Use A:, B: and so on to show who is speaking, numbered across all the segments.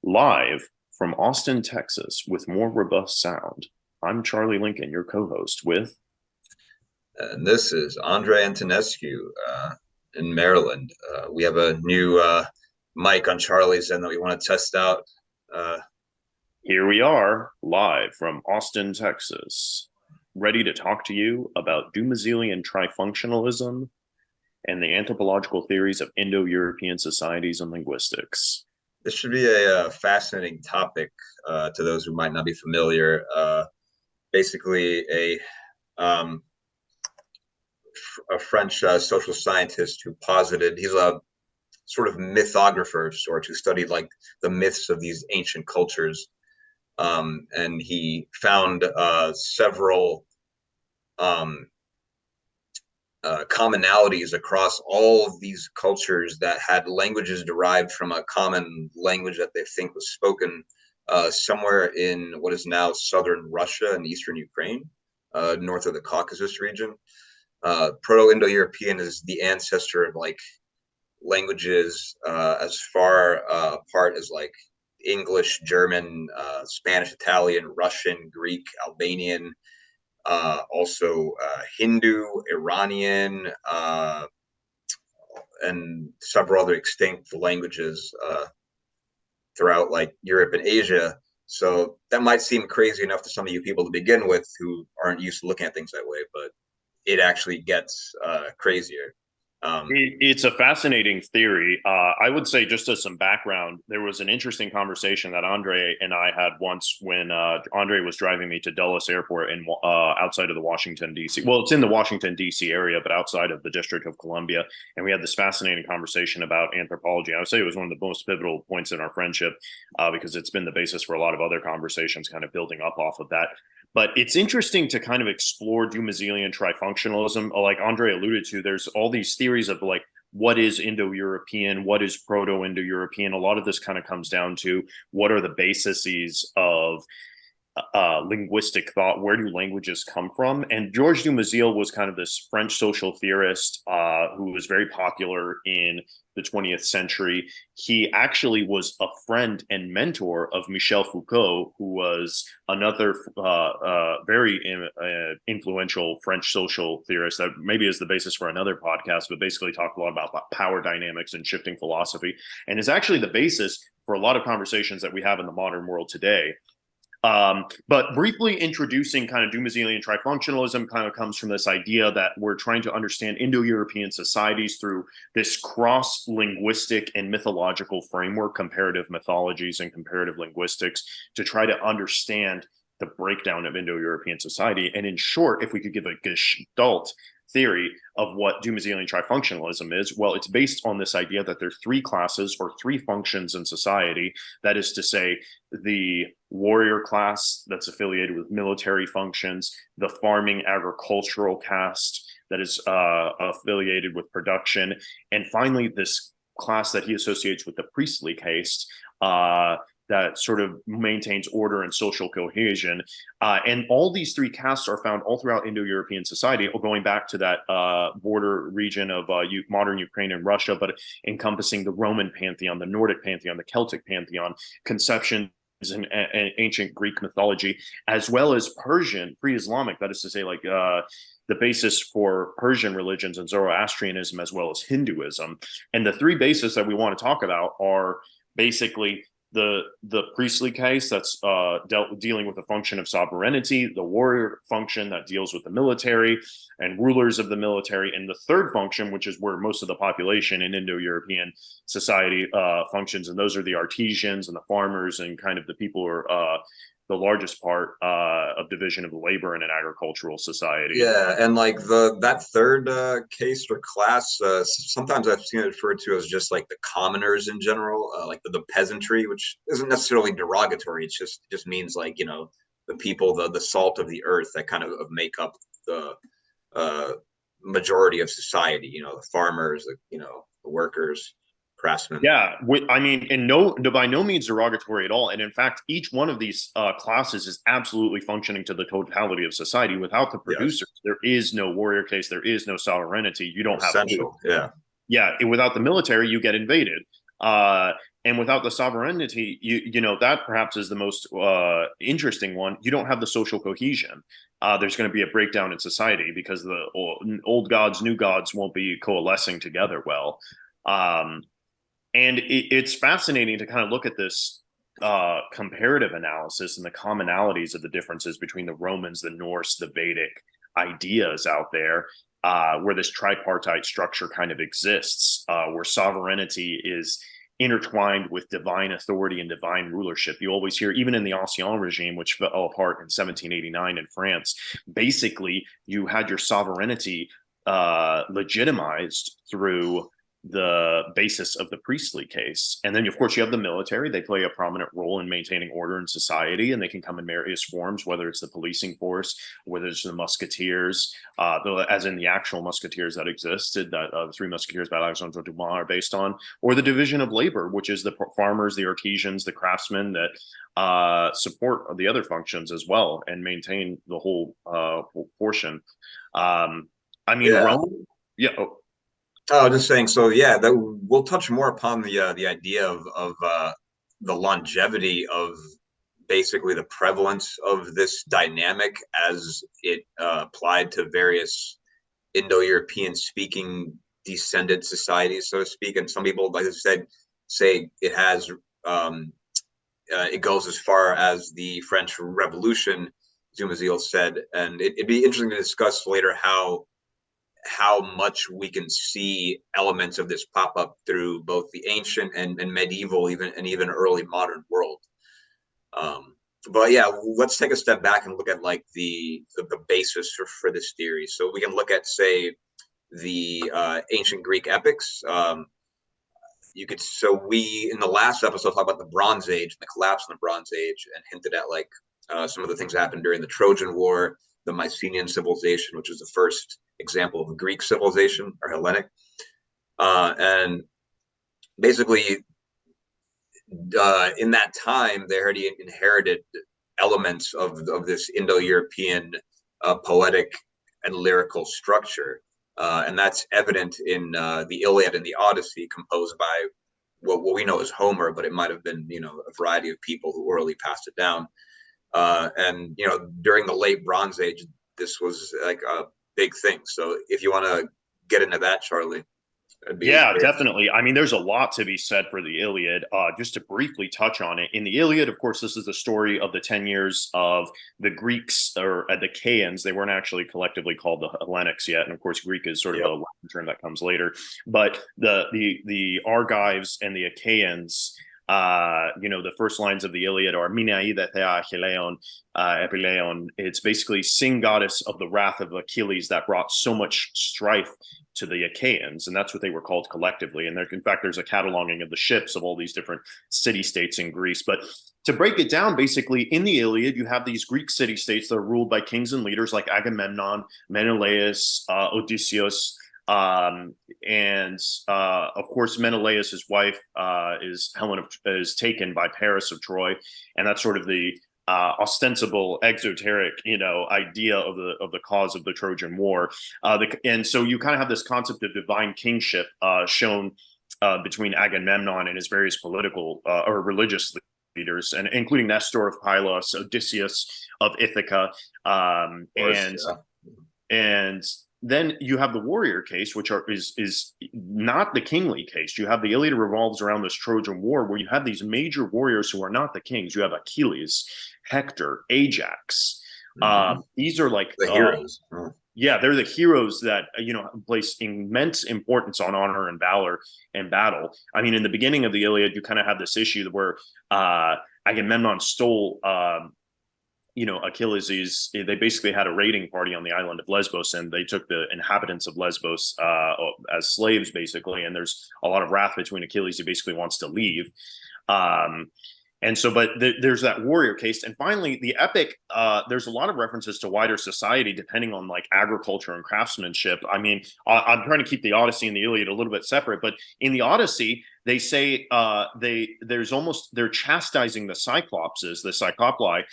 A: Live from Austin, Texas, with more robust sound. I'm Charlie Lincoln, your co-host with.
B: And this is Andrei Antonescu in Maryland. We have a new mic on Charlie's end that we want to test out. Uh,
A: Here we are, live from Austin, Texas, ready to talk to you about Dumezilian trifunctionalism and the anthropological theories of Indo-European societies and linguistics.
B: this should be a fascinating topic to those who might not be familiar. Basically, um, a French social scientist who posited he's a sort of mythographer of sorts who studied like the myths of these ancient cultures, and he found several um, commonalities across all of these cultures that had languages derived from a common language that they think was spoken somewhere in what is now southern Russia and eastern Ukraine, north of the Caucasus region. Proto-Indo-European is the ancestor of like languages as far apart as like English, German, Spanish, Italian, Russian, Greek, Albanian, also Hindu, Iranian, and several other extinct languages throughout like Europe and Asia. So that might seem crazy enough to some of you people to begin with who aren't used to looking at things that way, but it actually gets crazier.
A: It's a fascinating theory. I would say, just as some background, there was an interesting conversation that Andrei and I had once when Andrei was driving me to Dulles Airport in outside of the Washington, D.C. Well, it's in the Washington, D.C. area, but outside of the District of Columbia. And we had this fascinating conversation about anthropology. I would say it was one of the most pivotal points in our friendship because it's been the basis for a lot of other conversations kind of building up off of that. But it's interesting to kind of explore Dumezilian trifunctionalism. Like Andrei alluded to, there's all these theories of like, what is Indo-European? What is Proto-Indo-European? A lot of this kind of comes down to what are the bases of linguistic thought? Where do languages come from? And Georges Dumézil was kind of this French social theorist who was very popular in the 20th century. He actually was a friend and mentor of Michel Foucault, who was another very influential French social theorist that maybe is the basis for another podcast, but basically talked a lot about power dynamics and shifting philosophy, and is actually the basis for a lot of conversations that we have in the modern world today. But briefly introducing kind of Dumezilian trifunctionalism kind of comes from this idea that we're trying to understand Indo-European societies through this cross-linguistic and mythological framework, comparative mythologies and comparative linguistics, to try to understand the breakdown of Indo-European society. And in short, if we could give a gestalt theory of what Dumezilian trifunctionalism is, well, it's based on this idea that there are three classes or three functions in society. That is to say, the warrior class that's affiliated with military functions, the farming agricultural caste that is affiliated with production, and finally this class that he associates with the priestly caste, that sort of maintains order and social cohesion. And all these three castes are found all throughout Indo-European society, going back to that border region of modern Ukraine and Russia, but encompassing the Roman pantheon, the Nordic pantheon, the Celtic pantheon, conceptions in ancient Greek mythology, as well as Persian, pre-Islamic, that is to say, like the basis for Persian religions and Zoroastrianism, as well as Hinduism. And the three bases that we want to talk about are basically the priestly case that's dealing with the function of sovereignty, the warrior function that deals with the military and rulers of the military, and the third function, which is where most of the population in Indo-European society functions, and those are the artisans and the farmers and kind of the people who are the largest part of division of labor in an agricultural society.
B: Yeah, and like that third case or class, sometimes I've seen it referred to as just like the commoners in general, like the peasantry, which isn't necessarily derogatory. It just means like the people, the salt of the earth that kind of make up the majority of society. The farmers, the workers, craftsmen.
A: Yeah, I mean, and by no means derogatory at all. And in fact, each one of these classes is absolutely functioning to the totality of society. Without the producers, yes, there is no warrior case, there is no sovereignty. You don't have
B: essential. Yeah.
A: Yeah, without the military, you get invaded. And without the sovereignty, you know that perhaps is the most interesting one. You don't have the social cohesion. There's going to be a breakdown in society because the old gods, new gods won't be coalescing together well. Um, and it's fascinating to kind of look at this comparative analysis and the commonalities of the differences between the Romans, the Norse, the Vedic ideas out there, where this tripartite structure kind of exists, where sovereignty is intertwined with divine authority and divine rulership. You always hear, even in the Ancien regime, which fell apart in 1789 in France, basically you had your sovereignty legitimized through the basis of the priestly case. And then, of course, you have the military. They play a prominent role in maintaining order in society, and they can come in various forms, whether it's the policing force, whether it's the musketeers, as in the actual musketeers that existed, that the Three Musketeers by Alexandre Dumas are based on, or the division of labor, which is the farmers, the artisans, the craftsmen that support the other functions as well and maintain the whole portion. I mean,
B: Yeah.
A: Rome, yeah. Oh,
B: Oh, just saying. So yeah, that we'll touch more upon the idea of the longevity of basically the prevalence of this dynamic as it applied to various Indo-European speaking descended societies, so to speak. And some people, like I said, say it has it goes as far as the French Revolution, Dumézil said. And it'd be interesting to discuss later how much we can see elements of this pop up through both the ancient and medieval, even early modern world. But yeah, let's take a step back and look at like the basis for this theory. So we can look at, say, the ancient Greek epics. We in the last episode talked about the Bronze Age, the collapse of the Bronze Age, and hinted at like some of the things that happened during the Trojan War, the Mycenaean civilization, which is the first example of a Greek civilization or Hellenic, and basically in that time they already inherited elements of this Indo-European poetic and lyrical structure. And that's evident in the Iliad and the Odyssey, composed by what we know as Homer, but it might have been, a variety of people who orally passed it down. And during the late Bronze Age, this was like a big thing. So if you want to get into that, Charlie, that'd be
A: yeah,
B: great.
A: definitely. I mean, there's a lot to be said for the Iliad. Just to briefly touch on it, in the Iliad, of course, this is the story of the 10 years of the Greeks, or the Achaeans. They weren't actually collectively called the Hellenics yet, and of course, Greek is sort of a Latin term that comes later. But the Argives and the Achaeans. The first lines of the Iliad are Minaida thea Achilleon Epileon. It's basically sing goddess of the wrath of Achilles that brought so much strife to the Achaeans, and that's what they were called collectively. And in fact, there's a cataloging of the ships of all these different city-states in Greece. But to break it down, basically, in the Iliad, you have these Greek city-states that are ruled by kings and leaders like Agamemnon, Menelaus, Odysseus, and of course, Menelaus' wife is is taken by Paris of Troy, and that's sort of the ostensible exoteric, idea of the cause of the Trojan War. And so you kind of have this concept of divine kingship shown between Agamemnon and his various political or religious leaders, and including Nestor of Pylos, Odysseus of Ithaca, and then you have the warrior case, which is not the kingly case. You have the Iliad revolves around this Trojan War, where you have these major warriors who are not the kings. You have Achilles, Hector, Ajax. These are like
B: the heroes.
A: Yeah, they're the heroes that place immense importance on honor and valor and battle. I mean, in the beginning of the Iliad, you kind of have this issue where Agamemnon stole. Achilles, they basically had a raiding party on the island of Lesbos, and they took the inhabitants of Lesbos as slaves, basically. And there's a lot of wrath between Achilles, who basically wants to leave. But there's that warrior case. And finally, the epic, there's a lot of references to wider society, depending on like agriculture and craftsmanship. I mean, I'm trying to keep the Odyssey and the Iliad a little bit separate, but in the Odyssey, they say they're chastising the Cyclopses, the Cyclopli,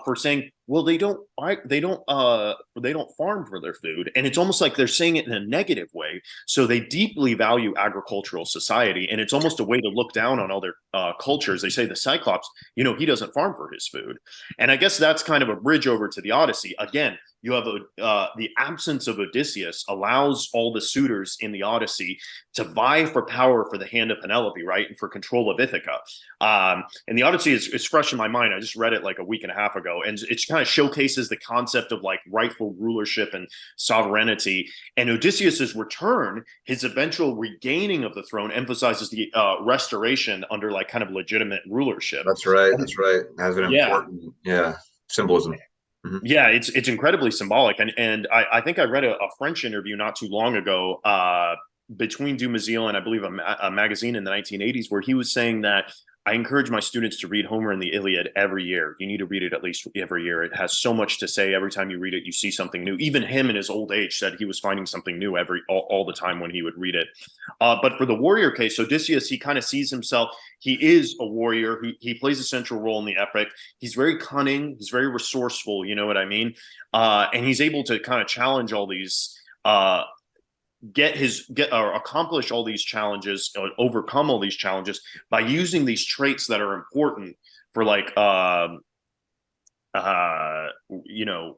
A: for saying, well, they don't farm for their food, and it's almost like they're saying it in a negative way. So they deeply value agricultural society, and it's almost a way to look down on other cultures. They say the Cyclops, he doesn't farm for his food, and I guess that's kind of a bridge over to the Odyssey. Again, you have the absence of Odysseus allows all the suitors in the Odyssey to vie for power for the hand of Penelope, right, and for control of Ithaca. And the Odyssey is fresh in my mind. I just read it like a week and a half ago, and it kind of showcases the concept of like rightful rulership and sovereignty. And Odysseus's return, his eventual regaining of the throne, emphasizes the restoration under like kind of legitimate rulership.
B: That's right. That's right. It has an
A: Yeah.
B: important, symbolism. Mhm.
A: Yeah, it's incredibly symbolic, and I think I read a French interview not too long ago between Dumézil and I believe a magazine in the 1980s where he was saying that I encourage my students to read Homer and the Iliad every year. You need to read it at least every year. It has so much to say. Every time you read it, you see something new. Even him in his old age said he was finding something new all the time when he would read it. But for the warrior case, Odysseus, he kind of sees himself. He is a warrior. He plays a central role in the epic. He's very cunning. He's very resourceful. You know what I mean? And he's able to kind of challenge all these get or accomplish all these challenges, or overcome all these challenges by using these traits that are important for like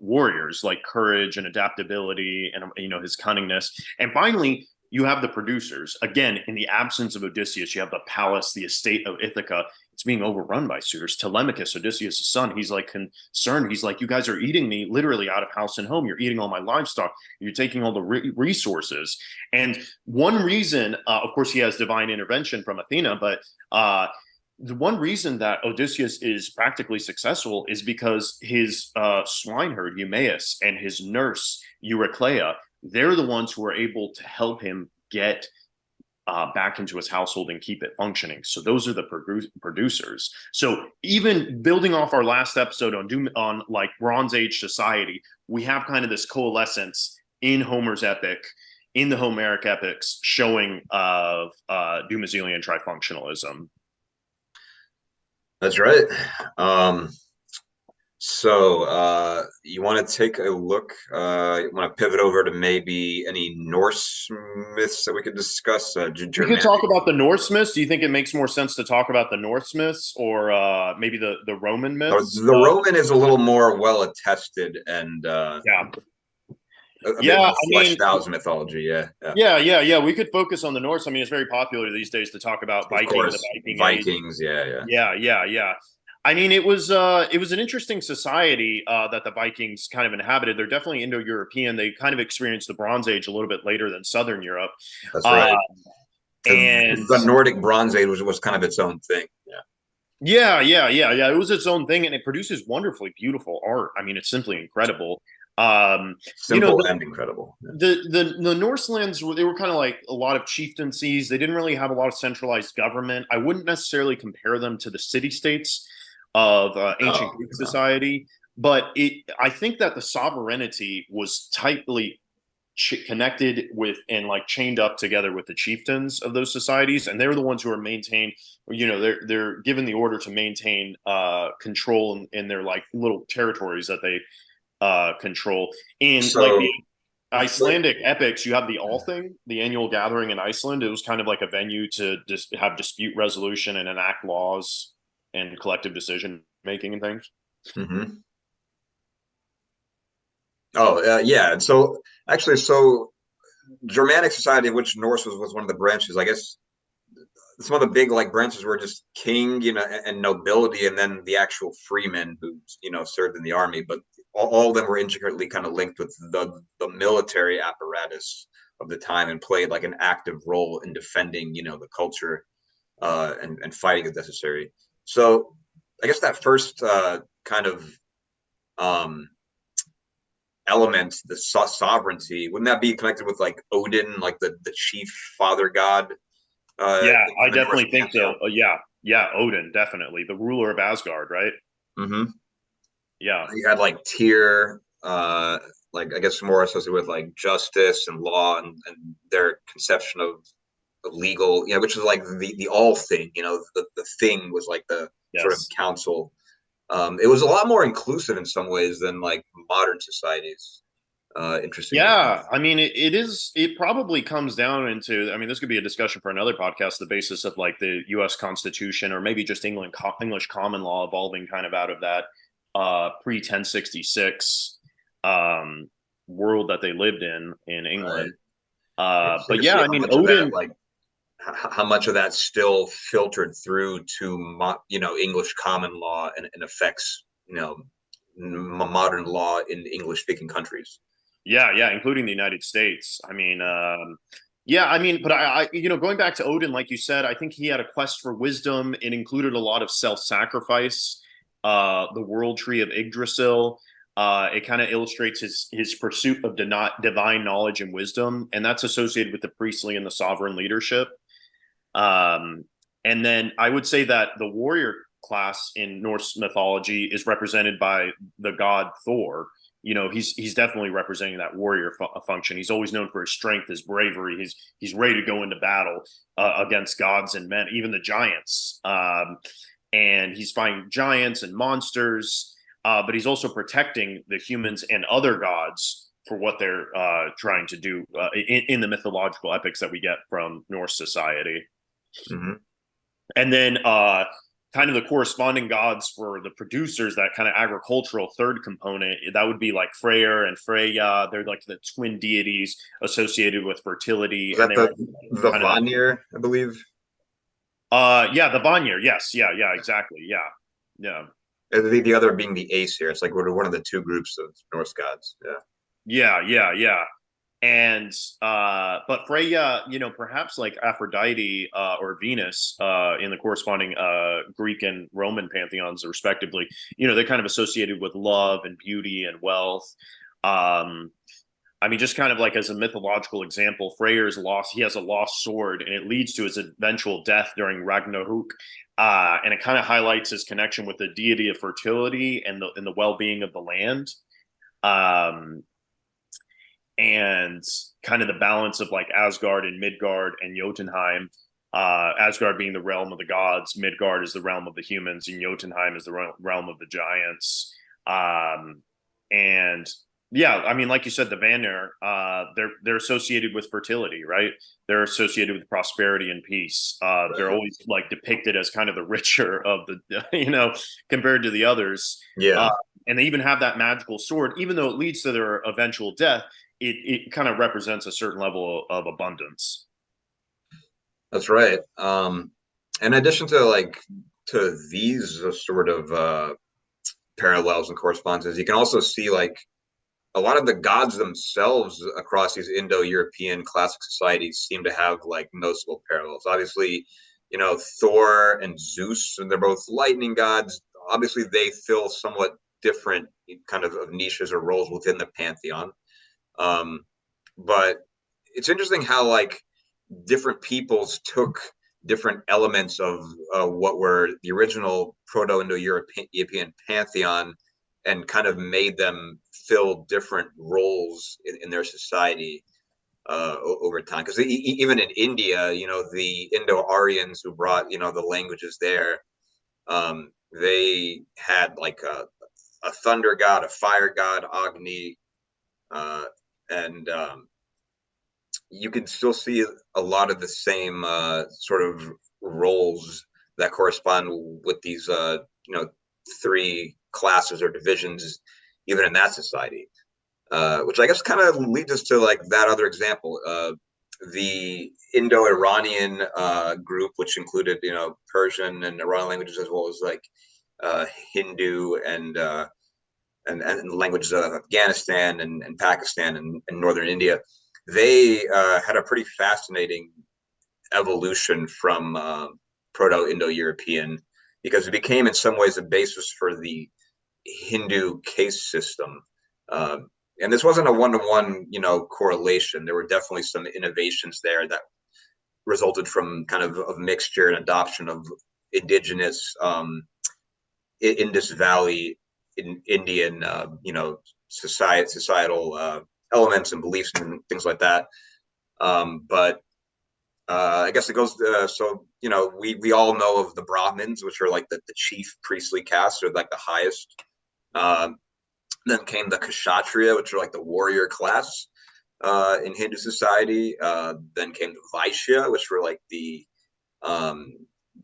A: warriors, like courage and adaptability and his cunningness. And finally, you have the producers. Again, in the absence of Odysseus, you have the palace, the estate of Ithaca. It's being overrun by suitors. Telemachus, Odysseus' son, he's like concerned. He's like, you guys are eating me literally out of house and home. You're eating all my livestock. You're taking all the resources. And one reason, of course, he has divine intervention from Athena, but the one reason that Odysseus is practically successful is because his swineherd, Eumaeus, and his nurse, Eurycleia, they're the ones who are able to help him get back into his household and keep it functioning. So those are the producers. So even building off our last episode on like Bronze Age society, we have kind of this coalescence in Homer's epic, in the Homeric epics, showing of Dumezilian trifunctionalism.
B: That's right. So you want to take a look, you want to pivot over to maybe any Norse myths that we could discuss?
A: We could talk about the Norse myths. Do you think it makes more sense to talk about the Norse myths or maybe the Roman myths?
B: The Roman is a little more well attested and a bit more fleshed out mythology.
A: Yeah. We could focus on the Norse. I mean, it's very popular these days to talk about Vikings, the
B: Vikings.
A: Yeah. I mean, it was an interesting society that the Vikings kind of inhabited. They're definitely Indo-European. They kind of experienced the Bronze Age a little bit later than Southern Europe.
B: That's right.
A: And
B: the Nordic Bronze Age was kind of its own thing.
A: Yeah. It was its own thing, and it produces wonderfully beautiful art. I mean, it's simply incredible.
B: Simple and incredible.
A: The Norselands, they were kind of like a lot of chieftaincies. They didn't really have a lot of centralized government. I wouldn't necessarily compare them to the city-states of ancient Greek society, but I think that the sovereignty was tightly connected with and like chained up together with the chieftains of those societies, and they're the ones who are maintained. They're given the order to maintain control in their like little territories that they control. In like the Icelandic epics, you have the Althing, the annual gathering in Iceland. It was kind of like a venue to just have dispute resolution and enact laws and collective decision making and things.
B: Mm-hmm. Yeah. So actually, Germanic society, of which Norse was one of the branches, I guess some of the big like branches were just king, and nobility, and then the actual freemen who, served in the army. But all of them were intricately kind of linked with the military apparatus of the time and played like an active role in defending, the culture and fighting if necessary. So I guess that first kind of element, the sovereignty, wouldn't that be connected with like Odin, like the chief father god?
A: I definitely think so. Yeah, Odin, definitely the ruler of Asgard, right?
B: Mm-hmm.
A: Yeah,
B: you had like Tyr, like I guess more associated with like justice and law and their conception legal, which was like the all thing, the thing was like the sort of
A: Yes.
B: council. It was a lot more inclusive in some ways than like modern societies, interestingly enough.
A: Yeah, I mean, it is. It probably comes down into. I mean, this could be a discussion for another podcast. The basis of like the U.S. Constitution, or maybe just English common law, evolving kind of out of that pre 1066 world that they lived in
B: Right.
A: England.
B: Interesting
A: But
B: to
A: yeah,
B: see
A: I
B: how
A: mean,
B: much of that,
A: Odin.
B: like, how much of that still filtered through to English common law and affects modern law in English speaking countries.
A: Yeah, yeah, including the United States. I mean, yeah, I mean, but going back to Odin, like you said, I think he had a quest for wisdom. It included a lot of self-sacrifice. The World Tree of Yggdrasil. It kind of illustrates his pursuit of divine knowledge and wisdom, and that's associated with the priestly and the sovereign leadership. Um, and then I would say that the warrior class in Norse mythology is represented by the god Thor. He's definitely representing that warrior function. He's always known for his strength, his bravery. He's ready to go into battle against gods and men, even the giants. And he's fighting giants and monsters, but he's also protecting the humans and other gods for what they're trying to do in the mythological epics that we get from Norse society.
B: Mm-hmm.
A: And then kind of the corresponding gods for the producers, that kind of agricultural third component, that would be like Freyr and Freya. They're like the twin deities associated with fertility,
B: Was
A: and
B: that
A: they were
B: the
A: kind of
B: Vanir, I believe?
A: yeah, the Vanir. Yes, yeah, yeah, exactly. Yeah. Yeah.
B: The other being the Aesir. It's like we're one of the two groups of Norse gods. Yeah.
A: Yeah, yeah, yeah. And but Freya, perhaps like Aphrodite or Venus in the corresponding Greek and Roman pantheons respectively, they're kind of associated with love and beauty and wealth. um I mean, just kind of like as a mythological example, Freyr's lost, he has a lost sword and it leads to his eventual death during Ragnarok. And it kind of highlights his connection with the deity of fertility and the well-being of the land. um and kind of the balance of like Asgard and Midgard and Jotunheim. Asgard being the realm of the gods, Midgard is the realm of the humans, and Jotunheim is the realm of the giants. And yeah, I mean, like you said, the Vanir, they're associated with fertility, right? They're associated with prosperity and peace. They're
B: Right.
A: always like depicted as kind of the richer of the, compared to the others.
B: Yeah.
A: And they even have that magical sword, even though it leads to their eventual death. It kind of represents a certain level of abundance.
B: That's right. In addition to these sort of parallels and correspondences, you can also see like a lot of the gods themselves across these Indo-European classic societies seem to have like noticeable parallels. Obviously, Thor and Zeus, and they're both lightning gods. Obviously, they fill somewhat different kind of niches or roles within the pantheon. Um, but it's interesting how like different peoples took different elements of what were the original Proto-Indo-European pantheon and kind of made them fill different roles in their society over time. Because even in India, the Indo-Aryans who brought, the languages there, they had like a thunder god, a fire god, Agni, uh, and you can still see a lot of the same sort of roles that correspond with these three classes or divisions even in that society, which I guess kind of leads us to like that other example, the Indo-Iranian group, which included Persian and Iranian languages as well as like Hindu and languages of Afghanistan and Pakistan and northern India. They had a pretty fascinating evolution from Proto-Indo-European because it became in some ways a basis for the Hindu caste system. And this wasn't a one-to-one, correlation. There were definitely some innovations there that resulted from kind of mixture and adoption of indigenous Indus Valley in Indian, societal elements and beliefs and things like that. But I guess it goes. So we all know of the Brahmins, which are like the chief priestly caste, or like the highest. Um, then came the Kshatriya, which are like the warrior class in Hindu society. Then came the Vaishya, which were like um,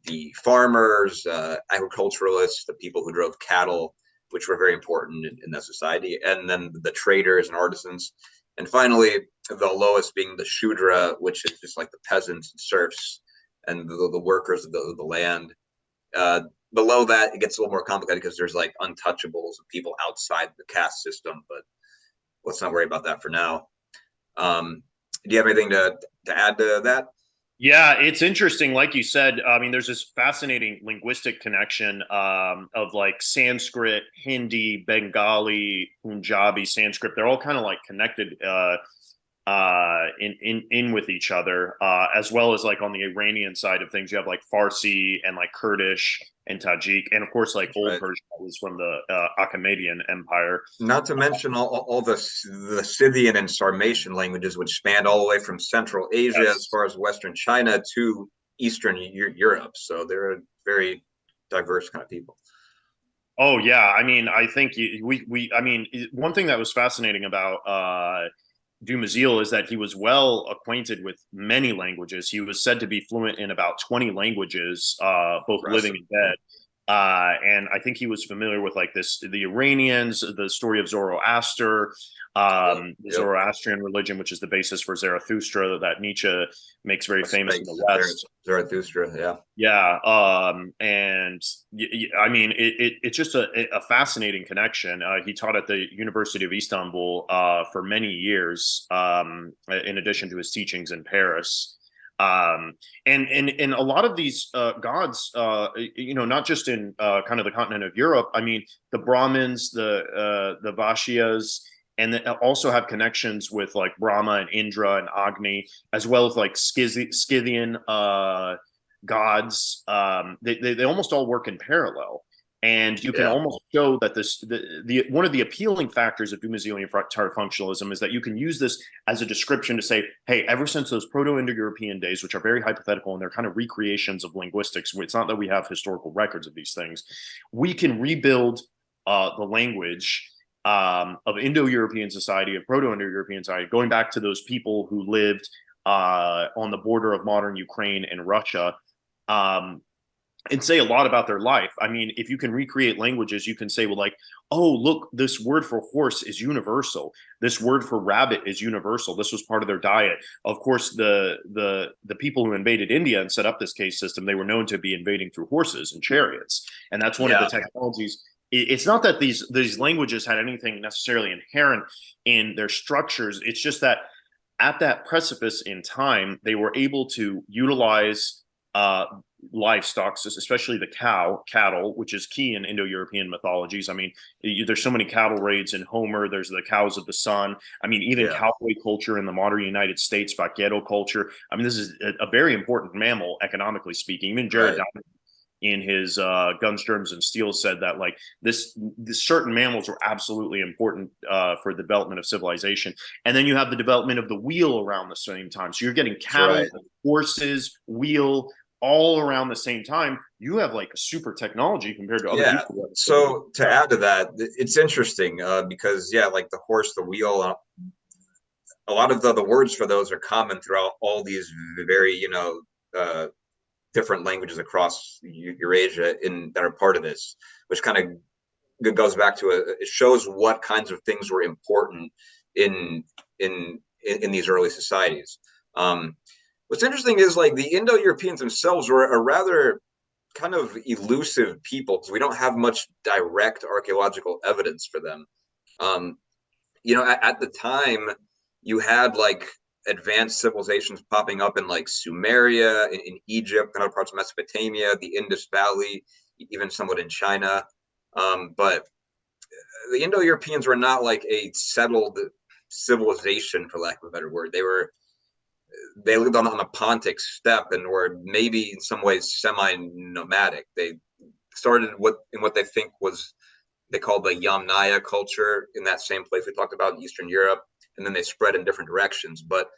B: the farmers, agriculturalists, the people who drove cattle, which were very important in that society. And then the traders and artisans. And finally, the lowest being the Shudra, which is just like the peasants and serfs and the workers of the land. Uh, Below that, it gets a little more complicated because there's like untouchables and people outside the caste system, but let's not worry about that for now. Do you have anything to add to that?
A: Yeah, it's interesting. Like you said, I mean, there's this fascinating linguistic connection of like Sanskrit, Hindi, Bengali, Punjabi, Sanskrit. They're all kind of like connected in with each other, as well as like on the Iranian side of things, you have like Farsi and like Kurdish and Tajik, and of course like Old
B: Right.
A: Persian was from the Achaemenian Empire.
B: Not to mention all the Scythian and Sarmatian languages, which spanned all the way from Central Asia as
A: Yes.
B: far as Western China to Eastern Europe. So they're a very diverse kind of people.
A: Oh yeah, I mean, I think I mean, one thing that was fascinating about Dumézil is that he was well acquainted with many languages. He was said to be fluent in about 20 languages, both living
B: Impressive.
A: and dead. And I think he was familiar with like the Iranians, the story of Zoroaster,
B: Yep.
A: the
B: Yep.
A: Zoroastrian religion, which is the basis for Zarathustra that Nietzsche makes very
B: What's
A: famous in the
B: face?
A: West.
B: Zarathustra. Yeah.
A: Yeah, and I mean, it's just a fascinating connection. He taught at the University of Istanbul for many years, in addition to his teachings in Paris. And a lot of these gods, not just in kind of the continent of Europe. I mean, the Brahmins, the Vaishyas, and also have connections with like Brahma and Indra and Agni, as well as like Scythian gods. They almost all work in parallel. And you can
B: Yeah.
A: almost show that the one of the appealing factors of Dumezilian functionalism is that you can use this as a description to say, hey, ever since those Proto-Indo-European days, which are very hypothetical and they're kind of recreations of linguistics, it's not that we have historical records of these things, we can rebuild the language of Indo-European society, of Proto-Indo-European society, going back to those people who lived on the border of modern Ukraine and Russia, um, and say a lot about their life. I mean, if you can recreate languages, you can say, well, like, oh, look, this word for horse is universal. This word for rabbit is universal. This was part of their diet. Of course, the people who invaded India and set up this caste system, they were known to be invading through horses and chariots, and that's one of the
B: Yeah.
A: technologies. It's not that these languages had anything necessarily inherent in their structures. It's just that at that precipice in time, they were able to utilize uh, livestock, especially the cattle, which is key in Indo-European mythologies. I mean, there's so many cattle raids in Homer. There's the cows of the sun. I mean, even
B: Yeah.
A: cowboy culture in the modern United States, vaquero culture. I mean, this is a very important mammal economically speaking. Even Jared
B: Right.
A: Diamond in his Guns, Germs, and Steel said that like this certain mammals were absolutely important for the development of civilization. And then you have the development of the wheel around the same time. So you're getting
B: That's
A: cattle,
B: right.
A: horses, wheel, all around the same time. You have like a super technology compared to other
B: Yeah.
A: people.
B: So to add to that, it's interesting because yeah, like the horse, the wheel, a lot of the words for those are common throughout all these very uh, different languages across Eurasia in that are part of this, which kind of goes back to it shows what kinds of things were important in in these early societies. Um, what's interesting is like the Indo-Europeans themselves were a rather kind of elusive people because we don't have much direct archaeological evidence for them. Um, at the time, you had like advanced civilizations popping up in like Sumeria, in Egypt, and other parts of Mesopotamia, the Indus Valley, even somewhat in China. But the Indo-Europeans were not like a settled civilization, for lack of a better word. They lived on a Pontic steppe and were maybe in some ways semi-nomadic. They started what they think was they called the Yamnaya culture in that same place we talked about in Eastern Europe, and then they spread in different directions. But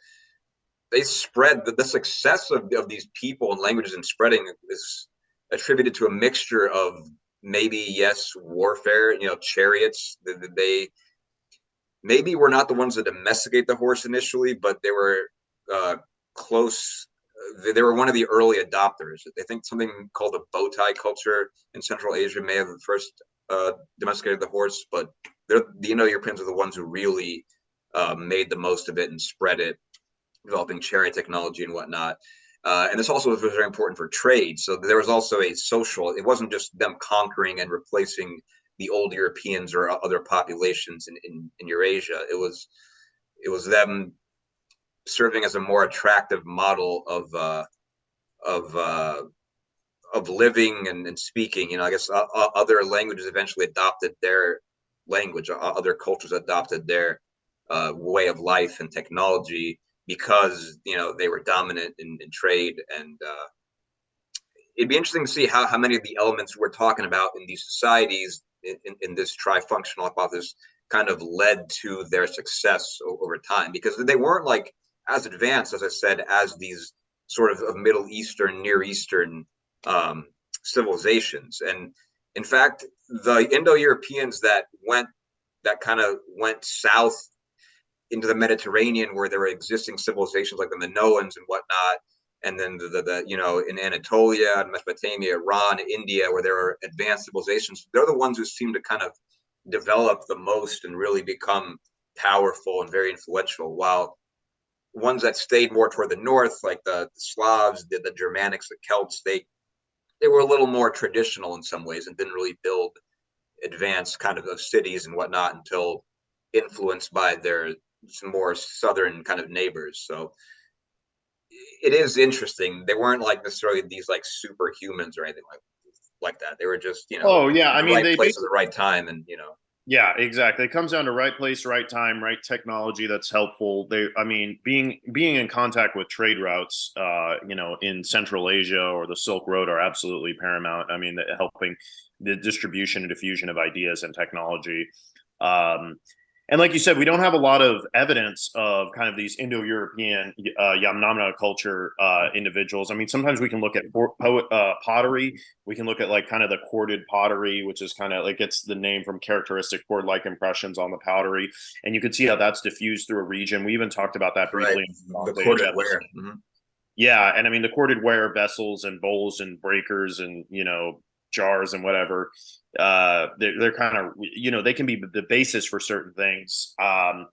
B: they spread the success of these people and languages and spreading is attributed to a mixture of maybe, yes, warfare, chariots. They maybe were not the ones that domesticate the horse initially, but they were close. They were one of the early adopters. I think something called the bow tie culture in Central Asia may have first domesticated the horse, but the Indo-Europeans are the ones who really made the most of it and spread it, developing chariot technology and whatnot. And this also was very important for trade. So there was also a social, it wasn't just them conquering and replacing the old Europeans or other populations in Eurasia. It was them serving as a more attractive model of living and speaking. I guess other languages eventually adopted their language. Other cultures adopted their way of life and technology because they were dominant in trade. And it'd be interesting to see how many of the elements we're talking about in these societies in this trifunctional hypothesis kind of led to their success over time, because they weren't like as advanced, as I said, as these sort of Middle Eastern, Near Eastern civilizations. And in fact, the Indo-Europeans that kind of went south into the Mediterranean, where there were existing civilizations like the Minoans and whatnot, and then in Anatolia and Mesopotamia, Iran, India, where there are advanced civilizations, they're the ones who seem to kind of develop the most and really become powerful and very influential, while ones that stayed more toward the north, like the Slavs, the Germanics, the Celts, they were a little more traditional in some ways and didn't really build advanced kind of cities and whatnot until influenced by their more southern kind of neighbors. So it is interesting. They weren't like necessarily these like superhumans or anything like that. They were just,
A: Oh yeah, I
B: in the
A: mean
B: right place at the right time, and
A: Yeah, exactly. It comes down to right place, right time, right technology that's helpful. I mean, being in contact with trade routes, in Central Asia or the Silk Road are absolutely paramount. I mean, helping the distribution and diffusion of ideas and technology. And like you said, we don't have a lot of evidence of kind of these Indo-European Yamnamna culture individuals. I mean, sometimes we can look at pottery. We can look at like kind of the corded pottery, which is kind of like it's the name from characteristic cord-like impressions on the pottery. And you can see how that's diffused through a region. We even talked about that briefly.
B: Right. The corded ware. Mm-hmm.
A: Yeah. And I mean, the corded ware vessels and bowls and breakers and, jars and whatever, they're kind of, they can be the basis for certain things, and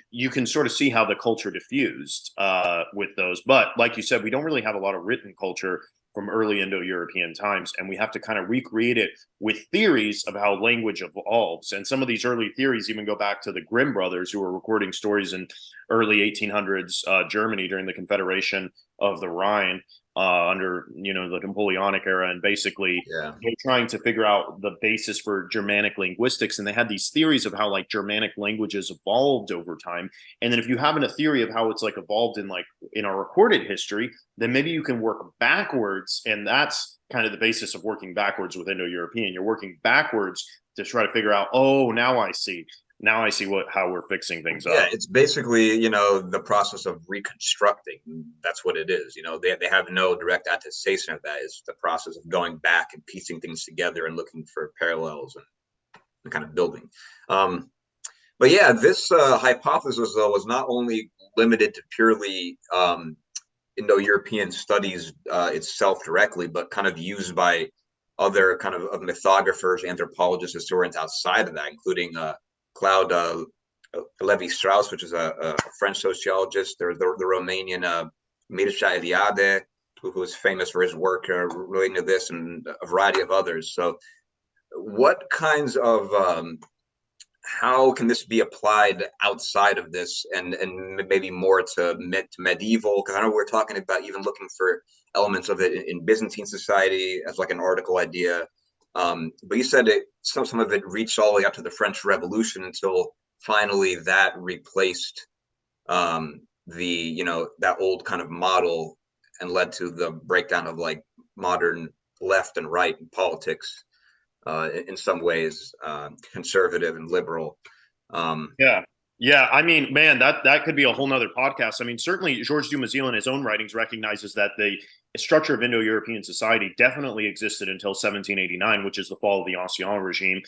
A: you can sort of see how the culture diffused with those. But like you said, we don't really have a lot of written culture from early Indo-European times, and we have to kind of recreate it with theories of how language evolves. And some of these early theories even go back to the Grimm brothers, who were recording stories in early 1800s Germany during the Confederation of the Rhine, under the Napoleonic era, and basically they're trying to figure out the basis for Germanic linguistics. And they had these theories of how like Germanic languages evolved over time. And then if you have a theory of how it's like evolved in our recorded history, then maybe you can work backwards. And that's kind of the basis of working backwards with Indo-European. You're working backwards to try to figure out, oh, now I see how we're fixing things up.
B: Yeah, it's basically, the process of reconstructing. That's what it is. They have no direct attestation of that. It's the process of going back and piecing things together and looking for parallels and kind of building. But yeah, this hypothesis, though, was not only limited to purely Indo-European studies itself directly, but kind of used by other kind of mythographers, anthropologists, historians outside of that, including Claude Levi-Strauss, which is a French sociologist. There's the Romanian Mircea Eliade, who is famous for his work relating to this, and a variety of others. So what kinds of how can this be applied outside of this, and maybe more to medieval? Because I know we're talking about even looking for elements of it in Byzantine society as like an article idea. But you said some of it reached all the way up to the French Revolution until finally that replaced that old kind of model and led to the breakdown of like modern left and right in politics, in some ways conservative and liberal.
A: Yeah. Yeah, I mean, man, that could be a whole nother podcast. I mean, certainly Georges Dumézil in his own writings recognizes that the structure of Indo-European society definitely existed until 1789, which is the fall of the Ancien regime,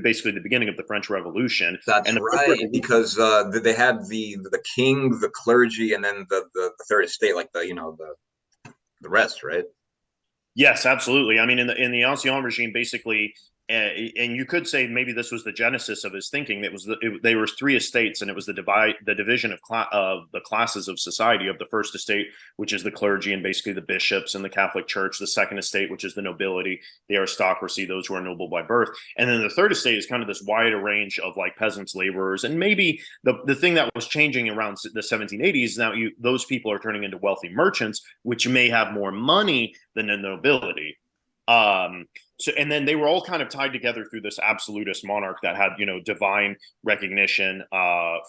A: basically the beginning of the French Revolution.
B: That's
A: And the French
B: right,
A: Revolution,
B: because they had the king, the clergy, and then the third estate, like the rest, right?
A: yes, absolutely. I mean, in the Ancien regime, basically, and you could say maybe this was the genesis of his thinking. They were three estates, and it was the division of the classes of society. Of the first estate, which is the clergy and basically the bishops and the Catholic Church. The second estate, which is the nobility, the aristocracy, those who are noble by birth, and then the third estate is kind of this wider range of like peasants, laborers, and maybe the thing that was changing around the 1780s. Now, those people are turning into wealthy merchants, which may have more money than the nobility. Um, so, and then they were all kind of tied together through this absolutist monarch that had, divine recognition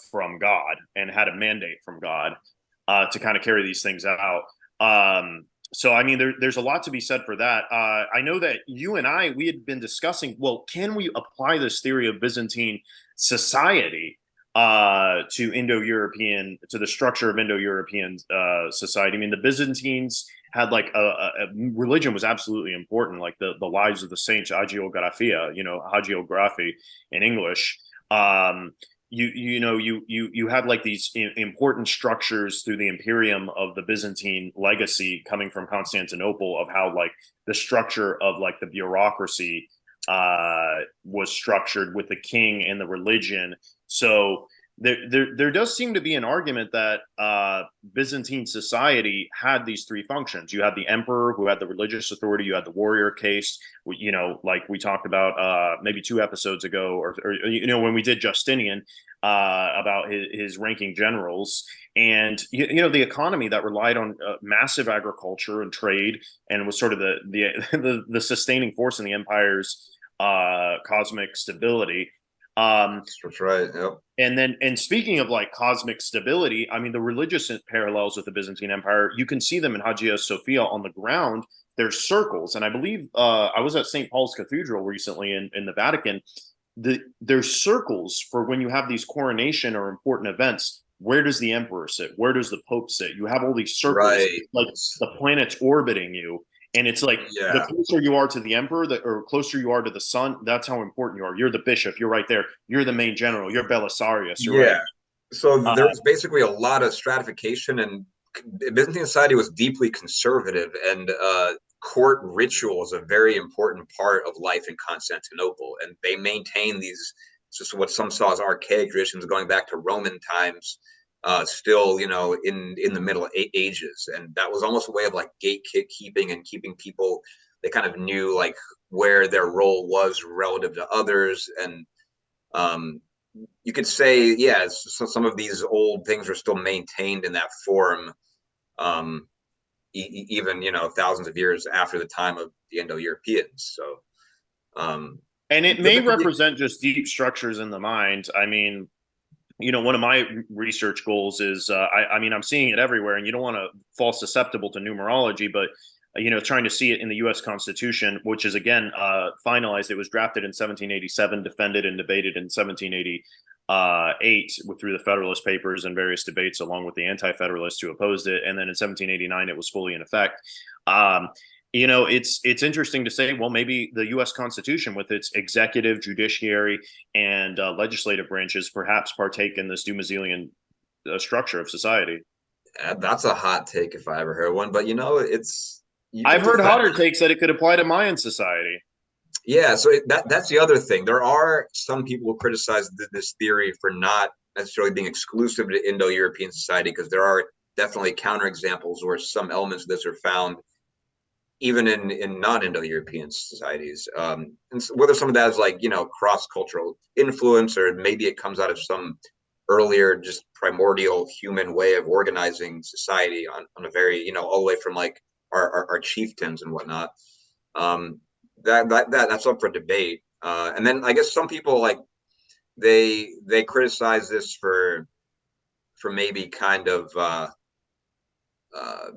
A: from God and had a mandate from God to kind of carry these things out. So, I mean, there's a lot to be said for that. I know that you and we had been discussing, well, can we apply this theory of Byzantine society to the structure of Indo-European society? I mean, the Byzantines had like a religion was absolutely important, like the lives of the saints, hagiography, hagiography in English. Um, you had like these important structures through the imperium of the Byzantine legacy coming from Constantinople of how like the structure of like the bureaucracy was structured with the king and the religion. So there does seem to be an argument that Byzantine society had these three functions. You had the emperor who had the religious authority. You had the warrior caste, like we talked about maybe 2 episodes ago, or when we did Justinian about his ranking generals, and the economy that relied on massive agriculture and trade, and was sort of the sustaining force in the empire's cosmic stability.
B: That's right. Yep.
A: And speaking of like cosmic stability, I mean, the religious parallels with the Byzantine Empire, you can see them in Hagia Sophia on the ground. There's circles. And I believe I was at St. Paul's Cathedral recently in the Vatican. There's circles for when you have these coronation or important events. Where does the emperor sit? Where does the pope sit? You have all these circles,
B: Right.
A: like the planets orbiting you. And it's like the
B: Yeah.
A: closer you are to the emperor, or closer you are to the sun, that's how important you are. You're the bishop. You're right there. You're the main general. You're Belisarius. You're right.
B: Yeah. So there
A: Uh,
B: was basically a lot of stratification, and Byzantine society was deeply conservative, and court ritual is a very important part of life in Constantinople. And they maintain these, just what some saw as archaic traditions going back to Roman times, still, in the Middle Ages. And that was almost a way of like gatekeeping and keeping people, they kind of knew like where their role was relative to others. And um, you could say, yeah, so some of these old things are still maintained in that form, um, even thousands of years after the time of the Indo-Europeans. So,
A: and it
B: the,
A: may
B: the,
A: represent just deep structures in the mind. I mean, one of my research goals is, I mean, I'm seeing it everywhere, and you don't want to fall susceptible to numerology, but trying to see it in the U.S. Constitution, which is again finalized. It was drafted in 1787, defended and debated in 1788 through the Federalist Papers and various debates, along with the Anti-Federalists who opposed it, and then in 1789 it was fully in effect. It's interesting to say, well, maybe the U.S. Constitution, with its executive, judiciary, and legislative branches, perhaps partake in this Dumezilian structure of society.
B: that's a hot take if I ever heard one, but it's you
A: I've
B: could
A: heard
B: defend.
A: hotter takes that it could apply to Mayan society.
B: Yeah, so that's the other thing. There are some people who criticize this theory for not necessarily being exclusive to Indo-European society, because there are definitely counterexamples where some elements of this are found even in non-Indo-European societies. And so whether some of that is like, cross-cultural influence, or maybe it comes out of some earlier, just primordial human way of organizing society on a very, all the way from like our chieftains and whatnot. Um, that's up for debate. And then I guess some people like they criticize this for maybe kind of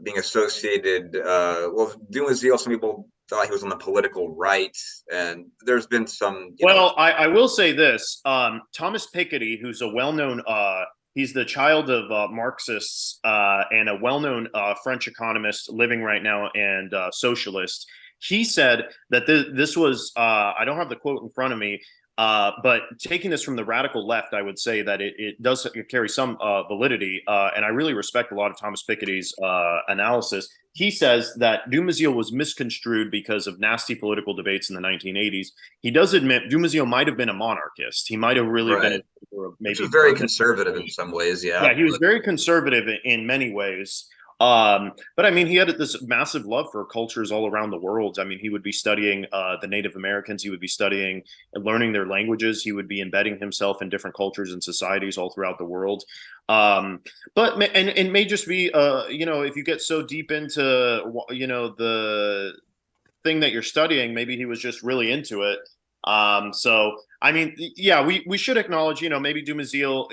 B: being associated. Well, Dumézil, some people thought he was on the political right, and there's been some,
A: Well, I will say this: Thomas Piketty, who's a well-known, he's the child of Marxists and a well-known French economist living right now and socialist. He said that this was, I don't have the quote in front of me, but taking this from the radical left, I would say that it does carry some validity, and I really respect a lot of Thomas Piketty's analysis. He says that Dumézil was misconstrued because of nasty political debates in the 1980s. He does admit Dumézil might have been a monarchist. He might have really been
B: right,
A: in favor of
B: which
A: maybe
B: is very conservative in some ways. Yeah,
A: yeah, he was very conservative in many ways. But I mean, he had this massive love for cultures all around the world. I mean, he would be studying the Native Americans. He would be studying and learning their languages. He would be embedding himself in different cultures and societies all throughout the world. But and it may just be, if you get so deep into, the thing that you're studying, maybe he was just really into it. So I mean, yeah, we should acknowledge, maybe Dumézil,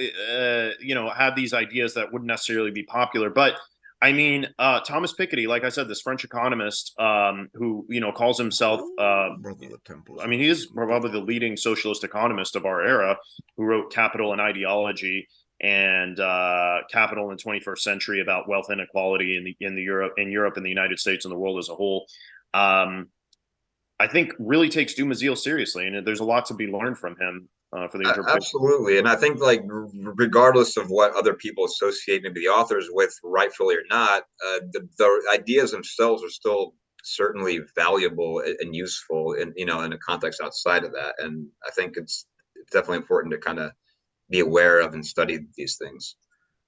A: had these ideas that wouldn't necessarily be popular, but I mean, Thomas Piketty, like I said, this French economist, who calls himself, I mean, he is probably the leading socialist economist of our era, who wrote Capital and Ideology and Capital in the 21st Century about wealth inequality in Europe and the United States and the world as a whole. Um, I think really takes Dumézil seriously, and there's a lot to be learned from him for the interpretation.
B: absolutely. And I think, like, regardless of what other people associate maybe the authors with, rightfully or not, the ideas themselves are still certainly valuable and useful in a context outside of that. And I think it's definitely important to kind of be aware of and study these things.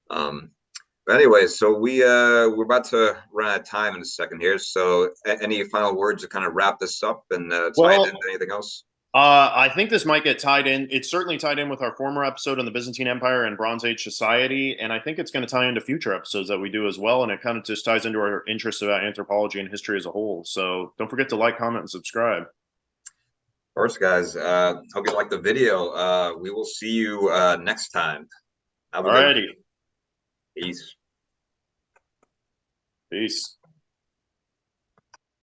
B: But anyway, so we're about to run out of time in a second here. So any final words to kind of wrap this up and tie it
A: Well,
B: into anything else?
A: I think this might get tied in. It's certainly tied in with our former episode on the Byzantine Empire and Bronze Age society, and I think it's going to tie into future episodes that we do as well. And it kind of just ties into our interest about anthropology and history as a whole. So don't forget to like, comment, and subscribe.
B: Of course, guys. Hope you liked the video. We will see you next time. Have a good one.
A: Alrighty,
B: Peace.
A: peace.